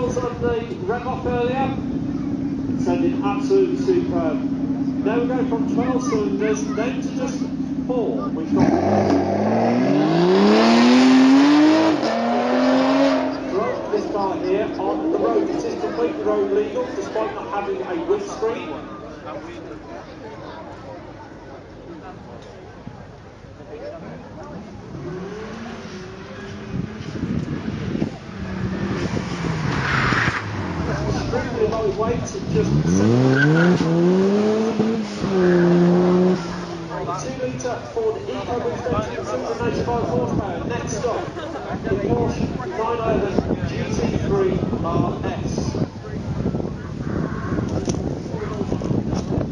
wheels on the rev off earlier, sounding absolutely superb. Now we go from 12 cylinders down to just 4. We've got drove this car here on the road. It is completely road legal despite not having a windscreen. Extremely low weight, just 2-litre Ford EcoBoost engine, 295 horsepower. Next up, the Porsche 911 GT3 RS.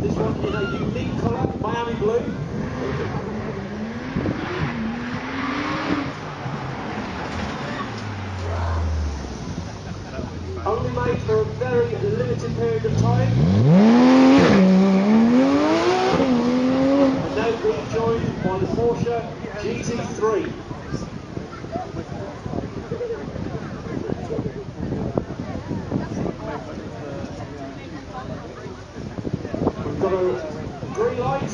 This one in a unique colour, Miami blue. Only made for a very limited period of time. And now being joined by the Porsche GT3. We've got a green light.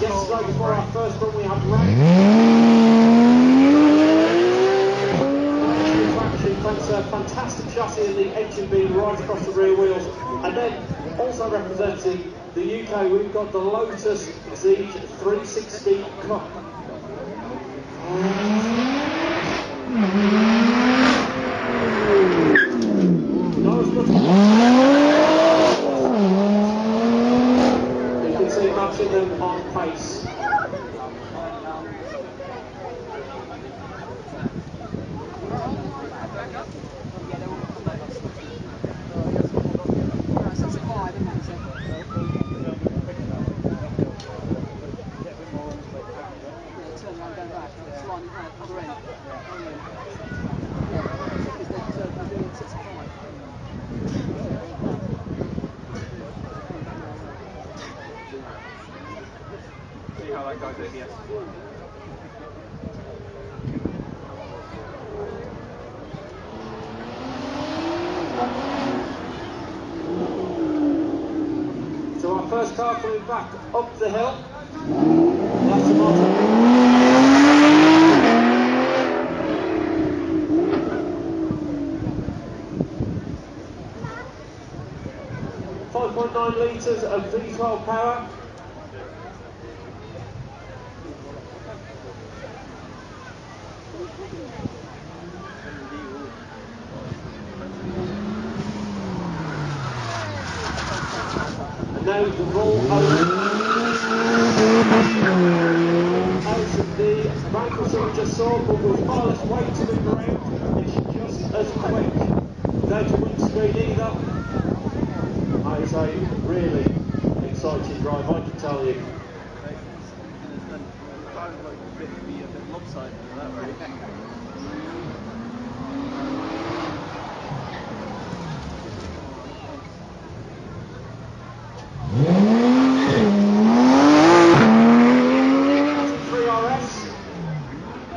Yesterday before our first run we had rain. Thanks to a fantastic chassis and the engine being right across the rear wheels. And then also representing the UK we've got the Lotus Z360 Cup. You can see matching them on pace. See how that goes ABS. So our first car coming back up the hill. That's the Martin. 5.9 litres of V12 power. And now the roll out of the bankruptcy we just saw, but with far less weight to move around, it's just as quick. Without a windscreen either. That is a really exciting drive, I can tell you.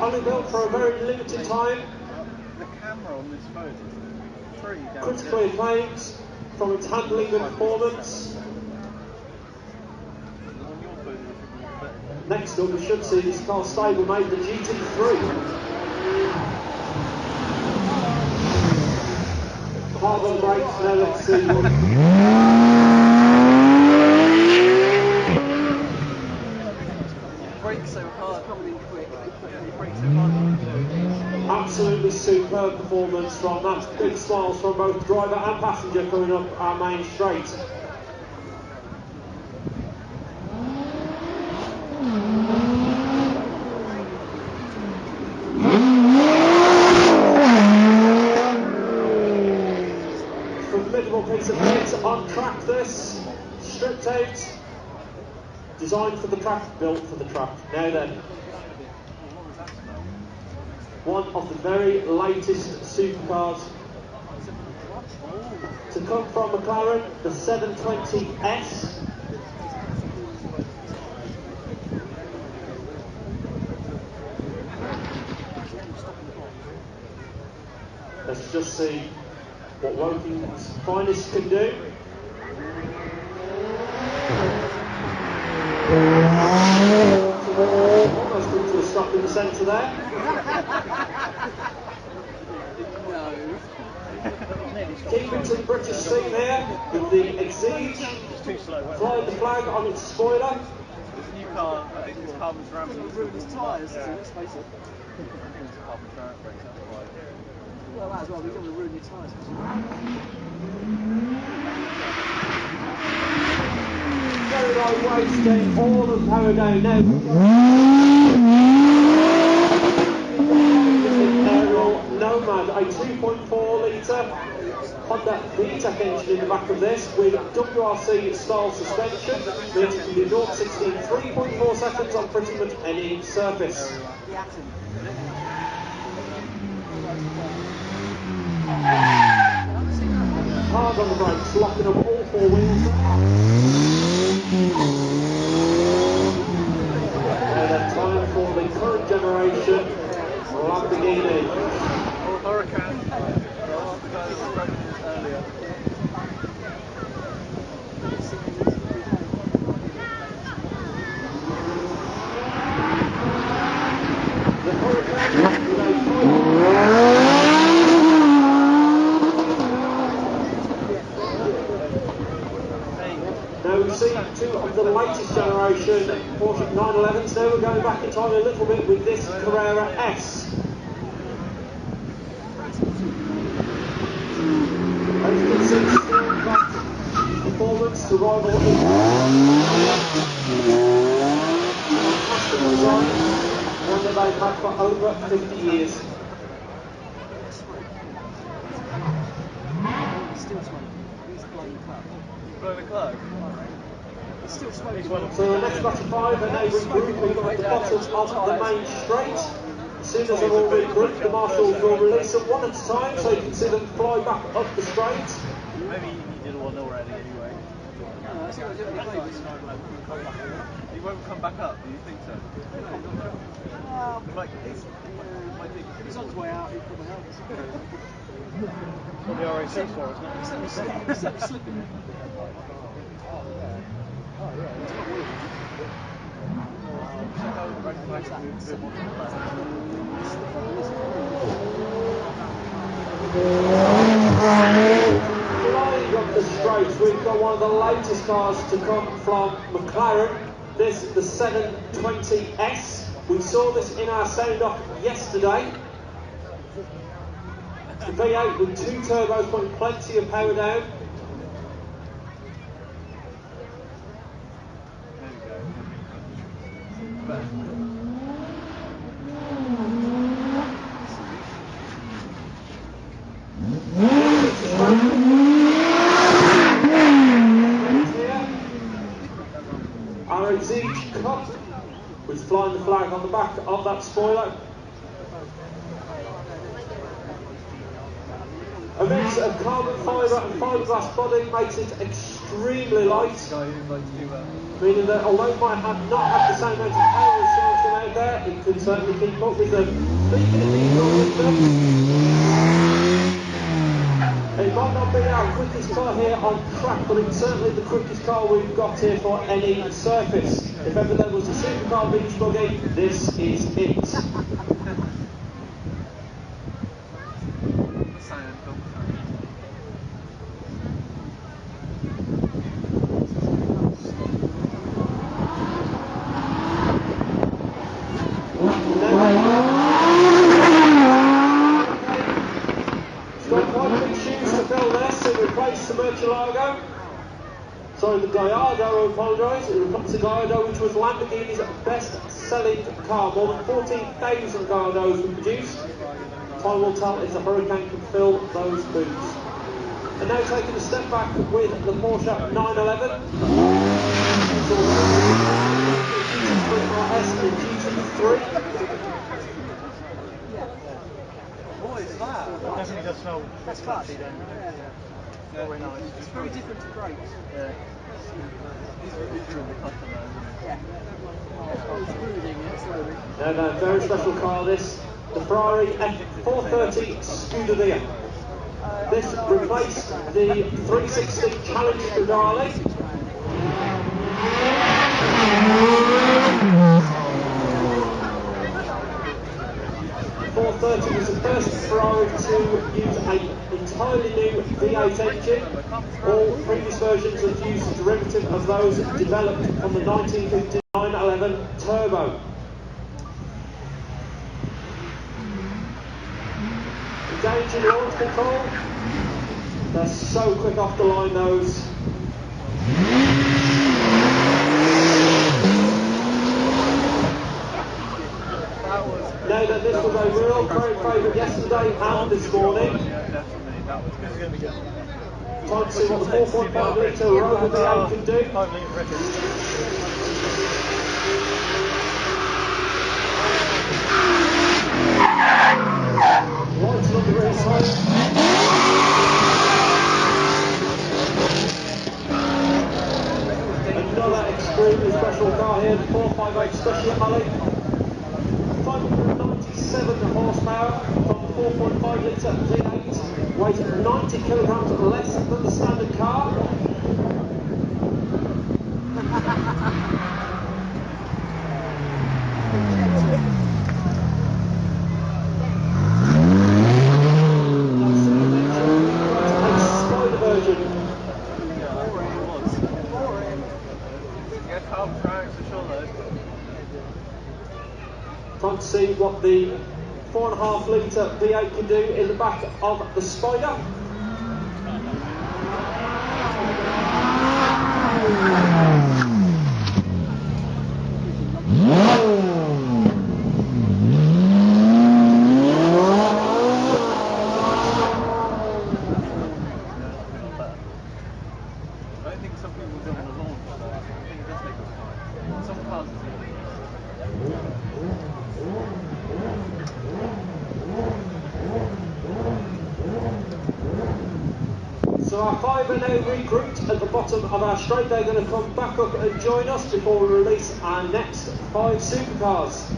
Only built for a very limited time. The camera on this phone is pretty damn critically acclaimed from its handling and performance. Next up we should see this car stable made the GT3. Hard on the brakes, now let's see what... Brakes so hard, probably quick. Brakes so hard. Absolutely superb performance from that. Big smiles from both driver and passenger coming up our main straight. Formidable piece of kit on track this, stripped out, designed for the track, built for the track. Now then. One of the very latest supercars to come from McLaren, the 720S. Let's just see what Woking's finest can do. Almost come to a stop in the centre there. Keeping to the British theme here with the Exige flying the flag on its spoiler. This new car, I think this carbon ceramic will ruin his tyres, let's face it. Well, that as well, we don't want to ruin your tyres. Very light wasting all the power down now. Aerial Nomad, a 2.4 litre Honda VTEC engine in the back of this with WRC style suspension, means it can do 0-60 in 3.4 seconds on pretty much any surface. Hard on the brakes, locking up all four wheels. And then time for the current generation Lamborghini. Hurricane. Earlier. The Hurricane now we've seen two of the latest generation Porsche 911s. Now we're going back in time a little bit with this Carrera S. As you can see, still got performance to rival the fantastic design, one that they've had for over 50 years. Still smoking. He's blowing the club. Blowing the club? He's still smoking. So the next batch of five are now regrouping at the bottom of the main straight. As soon as they're all regrouped, the marshals will release them one at a time so you can see them fly back up the straight. Maybe he did one already anyway. He won't come back up, do you think so? He's on his way out, he'll probably help us. What the RAC for, isn't it? He's slipping. Oh, yeah. Flying up the straights, we've got one of the latest cars to come from McLaren. This is the 720S. We saw this in our sound off yesterday. It's a V8 with two turbos putting plenty of power down. Our Exige Cup, with flying the flag on the back of that spoiler. A mix of carbon fibre and fiberglass body makes it extremely light, meaning that although it might have not have the same amount of power as some of them out there, it can certainly keep up with them. Speaking of keeping up with them, it might not be our quickest car here on track, but it's certainly the quickest car we've got here for any surface. If ever there was a supercar beach buggy, this is it. The Gallardo, I apologise, it replaced the Gallardo, which was Lamborghini's best-selling car. More than 14,000 Gallardos were produced. Time will tell if the Hurricane can fill those boots. And now taking a step back with the Porsche 911. GT3RS and GT3. What is that? Definitely does smell. That's clutchy then. Yeah. Very nice. It's very different to brakes. Yeah. He's really the customer. Yeah. He's ruining it slowly. No, very special car this. The Ferrari F430 Scuderia. This replaced the 360 Challenge Stradale. 430 was the first Ferrari to use an entirely new V8 engine. All previous versions have used a derivative of those developed from the 1959-11 Turbo. Engaging launch control. They're so quick off the line, those. Know that this was a real crowd favourite yesterday and this morning. Time to see what the 4.5 litre Rover V8 can do. Right on the rear side. Another extremely special car here, the 458 Speciale. 597 horsepower from the 4.5 litre V8, weighs 90 kilograms less than the standard car. A Spider version. Time to see what the 4.5 litre V8 can do in the back of the Spider. I think some people don't want to launch, so I think it does take us time. Some cars is So our five are now regrouped at the bottom of our straight. They're going to come back up and join us before we release our next 5 supercars.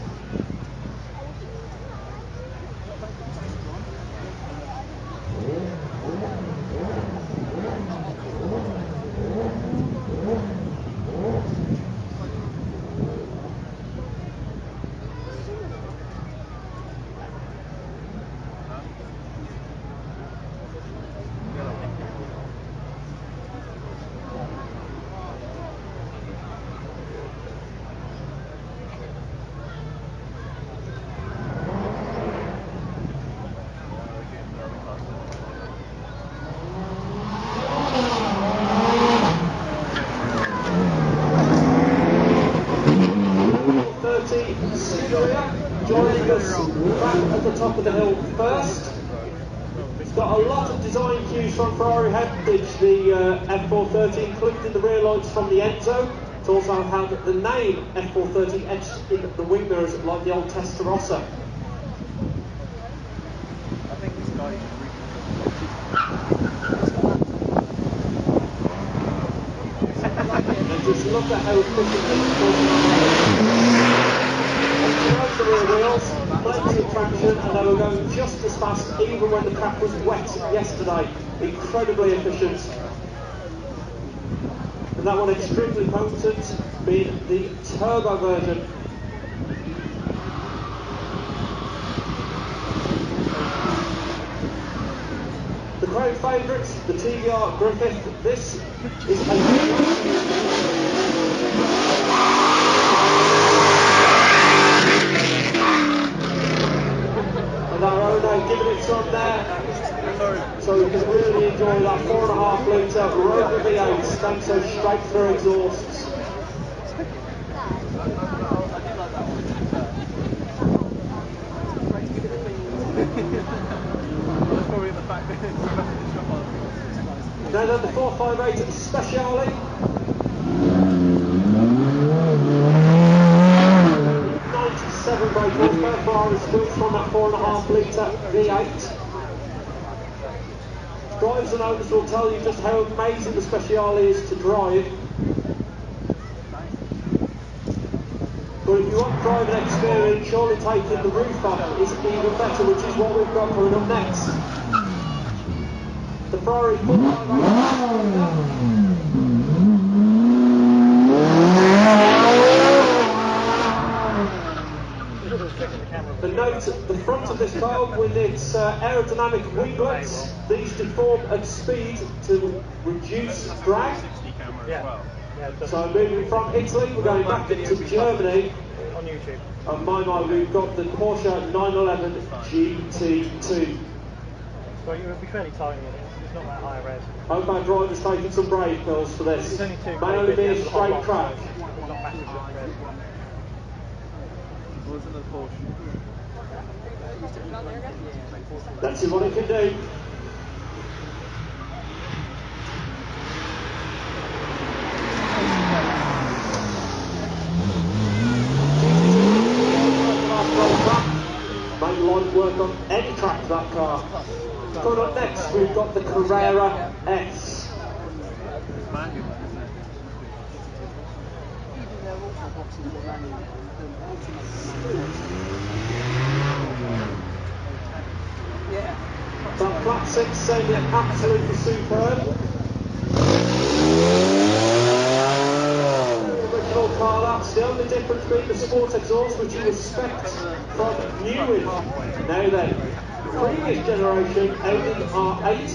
Joining us back at the top of the hill first. It's got a lot of design cues from Ferrari heritage, the F430, including the rear lights from the Enzo. It's also had the name F430 etched in the wing mirrors like the old Testarossa. I think this guy And just look at how efficient it the rear wheels, plenty of traction, and they were going just as fast even when the track was wet yesterday. Incredibly efficient. And that one extremely potent, being the turbo version. The crowd favourite, the TVR Griffith. This is a our owner giving it some there, so we can really enjoy that 4.5 litre Rover V8 thanks to those straight through exhausts. Now then, the 458 Speciale. 97 brake horsepower, Ferrari switched from that 4.5 litre V8. Drivers and owners will tell you just how amazing the Speciale is to drive. But if you want driving experience, surely taking the roof off is even better, which is what we've got coming up next. Ferrari 458. The note at the front of this car with its aerodynamic winglets, these deform at speed to reduce drag. So moving from Italy, we're going back into Germany. On YouTube. On my mind, we've got the Porsche 911 GT2. Well, it would be fairly tiny, it's not that high a res. Hope our driver's taking some brave pills for this. It's only two. May only be a straight track. Not massive res. What's another Porsche? Let's see what it can do. Make light work on any track, that car. Coming up next, we've got the Carrera S. That flat six sounded absolutely superb. Original car, that's the only difference being the sport exhaust, which you expect from new. Now then, previous generation Audi R8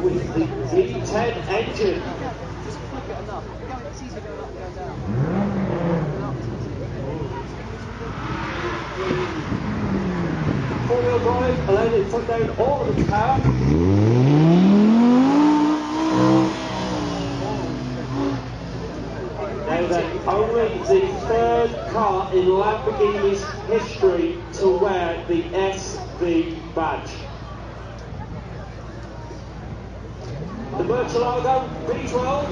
with the V10 engine. Four-wheel drive allowed it to put down all of its power. Now then, only the third car in Lamborghini's history to wear the SV badge. The Murcielago B12.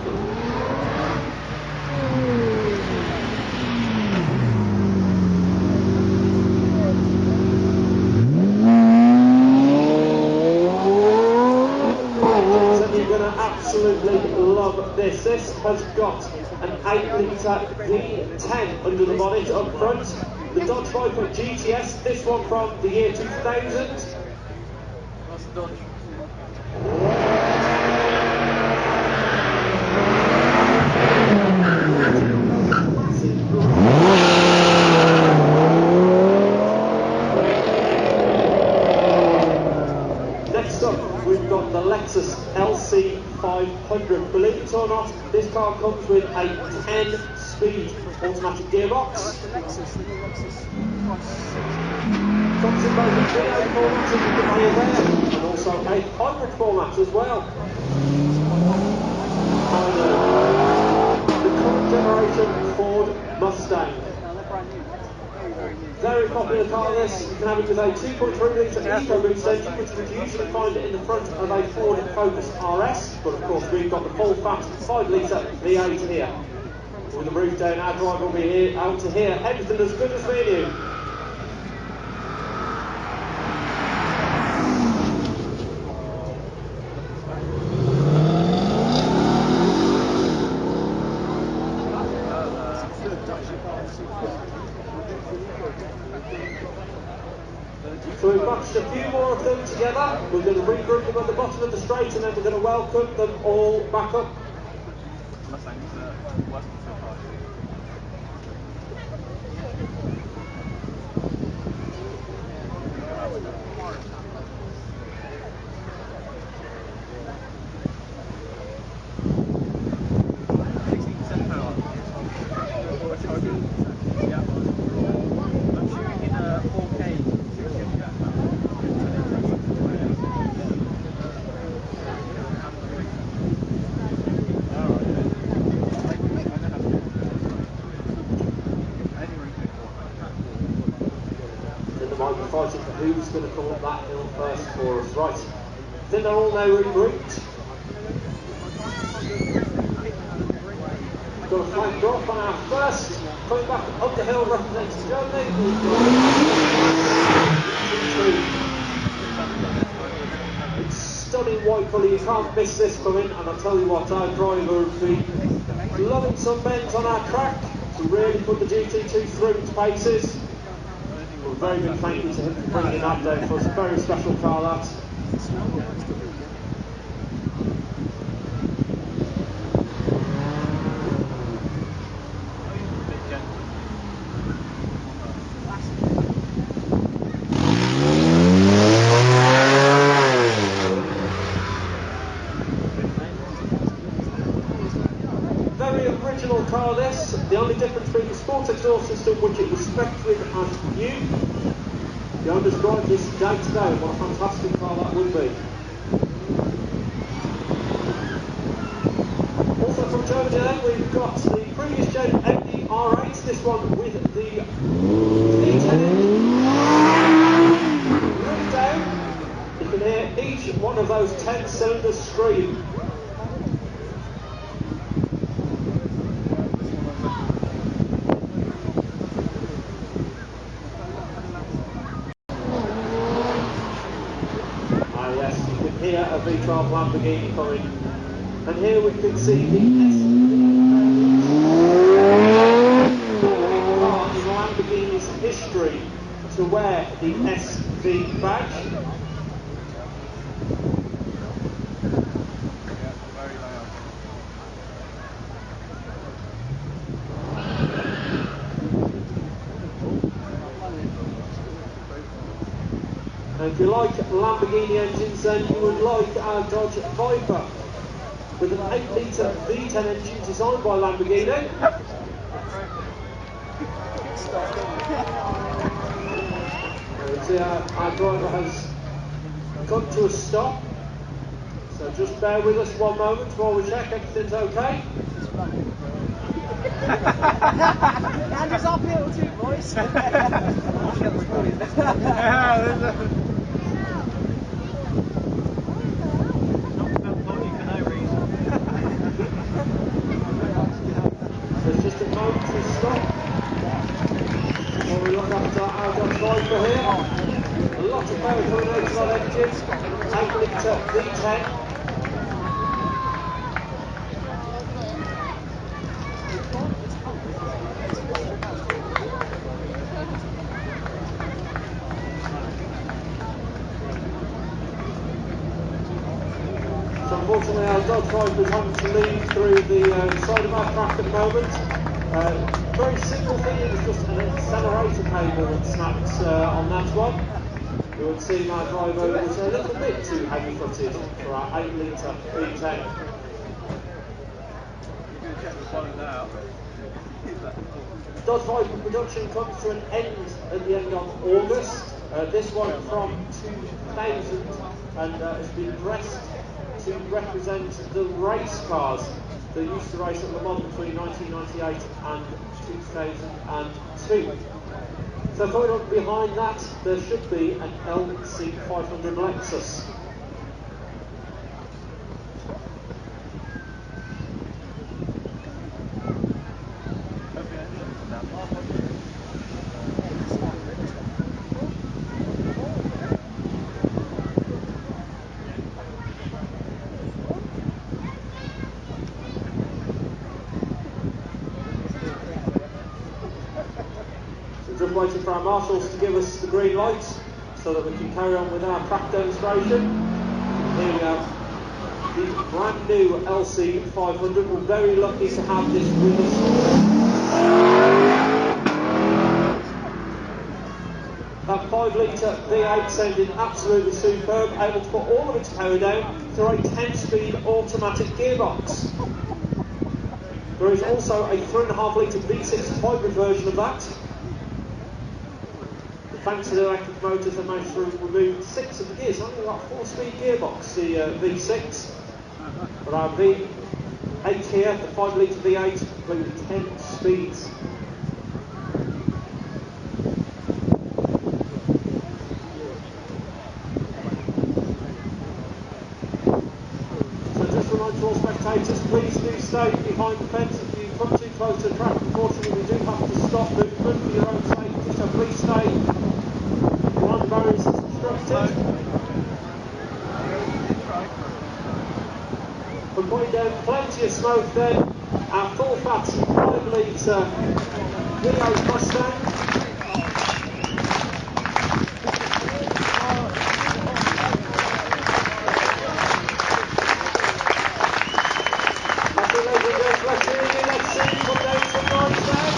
Absolutely love this. This has got an 8-litre V10 under the bonnet up front. The Dodge Viper GTS, this one from the year 2000. What's the Dodge? Next up, we've got the Lexus LC500. Believe it or not, this car comes with a 10-speed automatic gearbox. Comes in both a V8 format, as you can hear there, and also a hybrid format as well. Finally, the current generation Ford Mustang. Very popular car this. You can have it with a 2.3-litre EcoBoost engine, which you would usually find it in the front of a Ford Focus RS, but of course we've got the full fat 5-litre V8 here. With the roof down, our driver will be out to here. Everything as good as me and you. So we've matched a few more of them together. We're going to regroup them at the bottom of the straight and then we're going to welcome them all back up. Fighting for who's going to come up that hill first for us. Right, I think they're all now regrouped. Got a flank drop on our first. Coming back up the hill representing Germany. It's stunning white colour, you can't miss this coming, and I'll tell you what, our driver would be loving some bends on our track to really put the GT2 through its paces. A very big thank you to him for bringing that down for us. A very special car, that. original car this, the only difference being the sports exhaust system, which it was spec'd with as new. The owners drive this day to day, what a fantastic car that would be. Also from Germany then, we've got the previous gen Audi R8, this one with the V10 engine. Really down, you can hear each one of those 10 cylinders scream. Here a V12 Lamborghini coming, and here we can see the car in Lamborghini's history to wear the SV badge. And if you like Lamborghini engines, then you would like our Dodge Viper with an 8-litre V10 engine designed by Lamborghini. And see our driver has come to a stop, so just bear with us one moment while we check everything's okay. And it's uphill too, boys. There's just a moment to stop while we look after our Dodge Viper here. A lot of power coming out of that engine, 8-litre V10. So unfortunately our Dodge Viper is having to leave through the side of our track at the moment. Very simple thing, it was just an accelerator cable that snapped on that one. You would see our driver was a little bit too heavy-footed for our 8-litre V10. Dodge Viper production comes to an end at the end of August. This one from 2000 and has been dressed to represent the race cars that used to race at Le Mans between 1998 and 2002. So coming up behind that, there should be an LC500 Lexus. Just waiting for our marshals to give us the green light so that we can carry on with our track demonstration. Here we have the brand new LC500. We're very lucky to have this with us. That 5-litre V8 sounded absolutely superb, able to put all of its power down through a 10-speed automatic gearbox. There is also a 3.5-litre V6 hybrid version of that. Thanks to the electric motors, they managed to remove 6 of the gears. Only got a 4-speed gearbox, the V6. But our V8 here, the 5-litre V8, complete with 10 speeds. So just a reminder to all spectators, please do stay behind the fence. If you come too close to the track, unfortunately we do have to stop movement for your own safety, so please stay. One barrier is obstructed. We're putting down plenty of smoke then. Our full-fat 5-litre V8 Mustang. Happy ladies and gentlemen, let's see come down some lights there.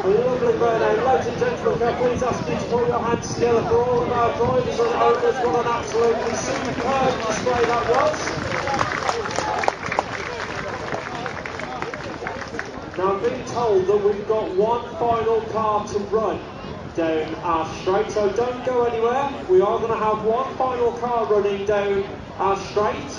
Lovely burnout. Ladies and gentlemen, can I please ask you to put your hands together for all of our drivers and owners, what an absolutely superb display that was. Now I'm being told that we've got one final car to run down our straight, so don't go anywhere. We are going to have one final car running down our straight.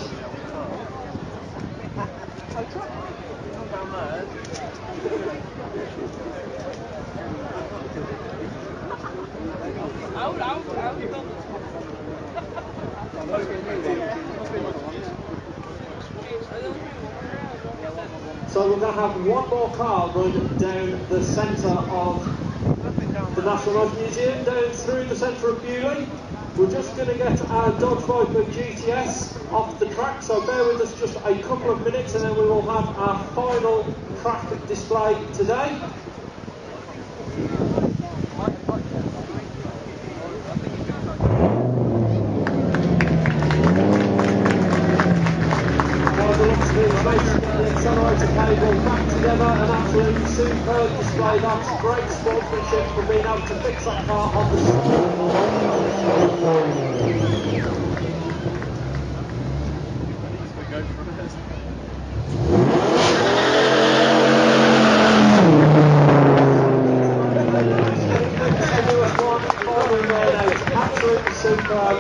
So we're going to have one more car run down the centre of the National Road Museum, down through the centre of Beaulieu. We're just going to get our Dodge Viper GTS off the track, so bear with us just a couple of minutes and then we will have our final track display today. The accelerator cable back together, an absolutely superb display. That's great sportsmanship for being able to fix that car on the spot. Absolutely superb.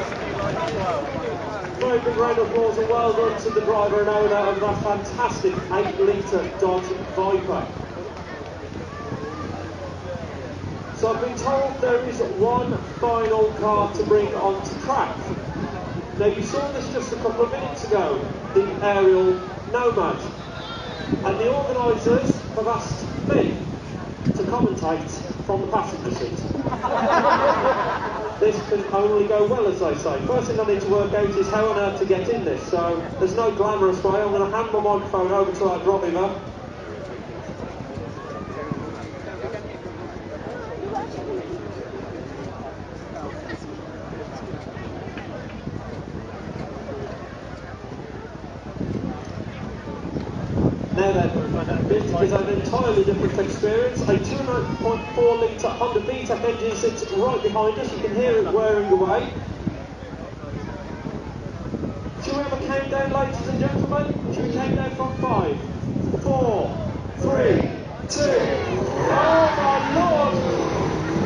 Very big round of applause and well done to the driver and owner of that fantastic 8-litre Dodge Viper. So I've been told there is one final car to bring onto track. Now you saw this just a couple of minutes ago, the aerial Nomad. And the organisers have asked me to commentate from the passenger seat. This can only go well, as they say. First thing I need to work out is how on earth to get in this. So there's no glamorous way. I'm going to hand my microphone over to our driver. Now then, this is an entirely different experience. A 2.4 litre Honda VTEC engine sits right behind us. You can hear it whirring away. Shall we have a countdown, ladies and gentlemen? Shall we count down from 5, 4, 3, 2. Oh my lord!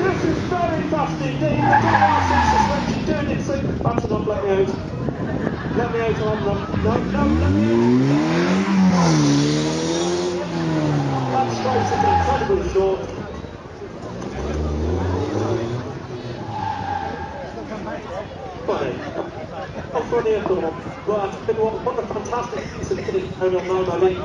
This is very fast indeed. The DRC suspension doing it soon. That's enough, let me out. Let me out, I'm not. No, let me out. That straight is incredibly short. Funny. Not funny at all. But what a fantastic piece of kit. I don't know, I mean,